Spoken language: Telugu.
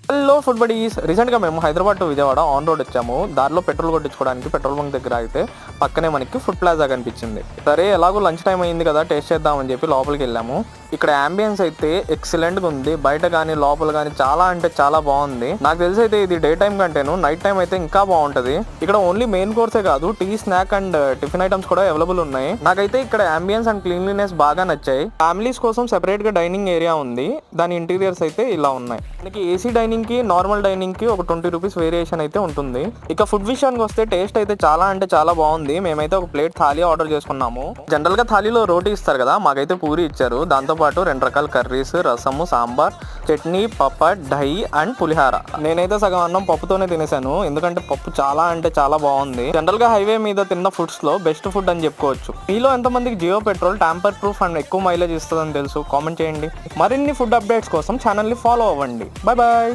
హలో ఫుడ్ బడీస్, రీసెంట్గా మేము Hyderabad to Vijayawada on road వచ్చాము. దారిలో పెట్రోల్ కొట్టించుకోవడానికి పెట్రోల్ బంక్ దగ్గర అయితే పక్కనే మనకి ఫుడ్ ప్లాజా కనిపించింది. సరే ఎలాగో లంచ్ టైం అయింది కదా, టేస్ట్ చేద్దామని చెప్పి లోపలికి వెళ్ళాము. ఇక్కడ అంబియన్స్ అయితే ఎక్సలెంట్గా ఉంది. బయట కానీ లోపల కానీ చాలా అంటే చాలా బాగుంది. నాకు తెలిసి అయితే ఇది డే టైం కంటేను నైట్ టైం అయితే ఇంకా బాగుంటది. ఇక్కడ ఓన్లీ మెయిన్ కోర్సే కాదు, tea, snack and tiffin items కూడా అవైలబుల్ ఉన్నాయి. నాకైతే ఇక్కడ అంబియన్స్ అండ్ క్లీన్లీనెస్ బాగా నచ్చాయి. ఫ్యామిలీస్ కోసం సెపరేట్ గా డైనింగ్ ఏరియా ఉంది. దాని ఇంటీరియర్స్ అయితే ఇలా ఉన్నాయి. మనకి ఏసీ డైనింగ్ కి నార్మల్ డైనింగ్ కి ఒక 20 రూపీస్ వేరియేషన్ అయితే ఉంటుంది. ఇక ఫుడ్ విషయానికి వస్తే టేస్ట్ అయితే చాలా అంటే చాలా బాగుంది. మేమైతే ఒక ప్లేట్ థాలీ ఆర్డర్ చేసుకున్నాము. జనరల్ గా థాలీలో రోటీ ఇస్తారు కదా, మాకైతే పూరి ఇచ్చారు. దాంతో పాటు 2 రకాల కర్రీస్, రసము, సాంబార్, చట్నీ, పప్పడ్, దహి అండ్ పులిహార. నేనైతే సగం అన్నం పప్పుతోనే తినేసాను, ఎందుకంటే పప్పు చాలా అంటే చాలా బాగుంది. జనరల్ గా హైవే మీద తిన్న ఫుడ్స్ లో బెస్ట్ ఫుడ్ అని చెప్పుకోవచ్చు. మీలో ఎంతమందికి Jio petrol tamper proof and ఎక్కువ మైలేజ్ ఇస్తుందని తెలుసు? కామెంట్ చేయండి. మరిన్ని ఫుడ్ అప్డేట్స్ కోసం ఛానల్ ని ఫాలో అవ్వండి. Bye bye.